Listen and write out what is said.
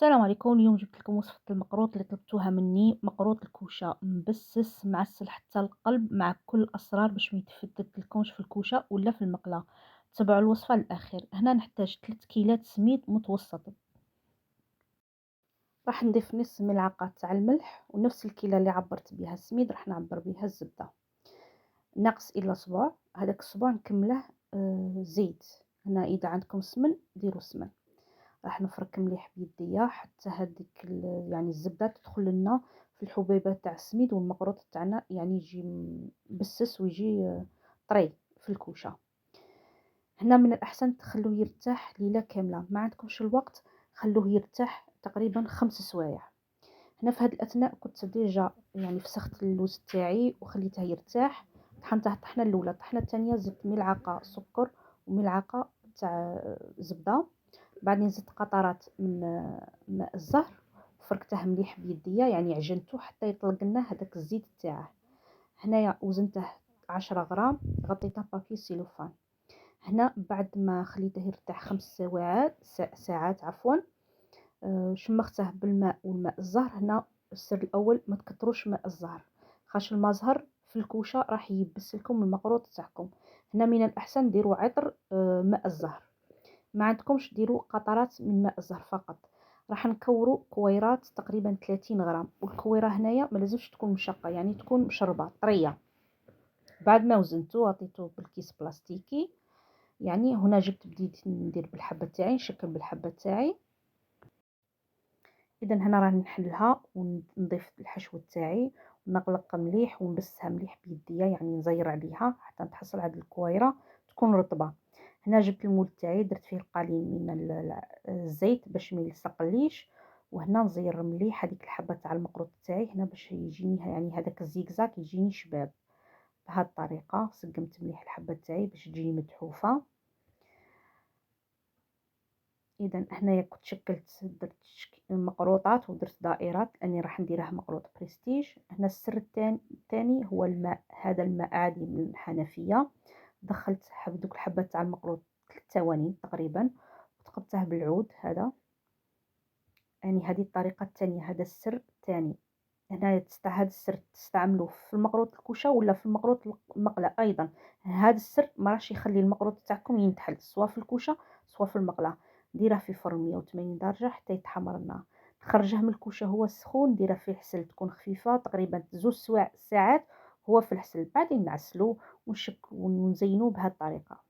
السلام عليكم. اليوم جبت لكم وصفة المقروط اللي طلبتوها مني، مقروط الكوشة مبسس معسل حتى القلب مع كل الأسرار باش ما يتفتت لكمش في الكوشة ولا في المقلاة. تبعوا الوصفة للأخير. هنا نحتاج 3 كيلات سميد متوسط، راح نضيف نص ملعقة تاع الملح، ونفس الكيلة اللي عبرت بها السميد راح نعبر بها الزبدة، ناقص إلا صباع. هذاك الصباع نكمله زيت. هنا إذا عندكم سمن ديروا سمن. راح نفرك مليح بيديا حتى هذيك يعني الزبده تدخل لنا في الحبيبات تاع السميد، والمقروط تاعنا يعني يجي مبسس ويجي طري في الكوشه. هنا من الاحسن تخلوه يرتاح ليله كامله، ما عندكمش الوقت خلوه يرتاح تقريبا 5 سوايع. هنا في هذه الاثناء كنت ديجا يعني فسخت اللوز تاعي وخليته يرتاح. طحنته الطحنه الاولى، الطحنه الثانيه زدت ملعقه سكر وملعقه تاع زبده، بعدين زدت قطرات من ماء الزهر وفركته مليح بيديا، يعني عجنته حتى يطلق لنا هذاك الزيت تاعه. هنايا وزنته 10 غرام، غطيته بابي سيلوفان. هنا بعد ما خليته يرتاح 5 ساعات عفوا، شمخته بالماء والماء الزهر. هنا السر الاول ما تكتروش ماء الزهر، خاش الماء الزهر في الكوشه راح يبس لكم المقروط تاعكم. هنا من الاحسن ديروا عطر ماء الزهر، ما عندكمش ديروا قطرات من ماء الزهر فقط. راح نكوروا كويرات تقريبا 30 غرام، والكويره هنايا ما لازمش تكون مشقه، يعني تكون مشربه طريه. بعد ما وزنته عطيته بالكيس بلاستيكي، يعني هنا بديت ندير بالحبه تاعي، نشكل بالحبه تاعي. اذا هنا راني نحلها ونضيف الحشو تاعي ونقلق مليح ونبسها مليح بيديا، يعني نزير عليها حتى نتحصل على الكويره تكون رطبه. هنا جبت المول تاعي درت فيه قليل من الزيت باش ما يلصقليش، وهنا نزير مليح هذيك الحبه تاع المقروط تاعي هنا باش يجيني يعني هذاك الزيكزاك يجيني شباب. بهذه الطريقه سقمت مليح الحبه تاعي باش تجيني مدحوفه. اذا هنايا كنت شكلت درت مقروطات ودرت دائرات لاني راح نديرها مقروط بريستيج. هنا السر الثاني هو الماء، هذا الماء عادي من الحنفيه. دخلت دوك الحبات تاع المقروط 3 ثواني تقريبا وتقبته بالعود هذا. يعني هذه الطريقه الثانيه، هذا السر الثاني. هنا هذا السر تستعملوه في المقروط الكوشه ولا في المقروط المقلى ايضا. هذا السر ما راش يخلي المقروط تاعكم ينتحل سواء في الكوشه سواء في المقلى. ديره في فرن 180 درجه حتى يتحمر النار. تخرجه من الكوشه هو سخون، ديره في حسل تكون خفيفه تقريبا 2 ساعات هو في الحسل، بعدين نعسلوه ونزينوه بهذه الطريقه.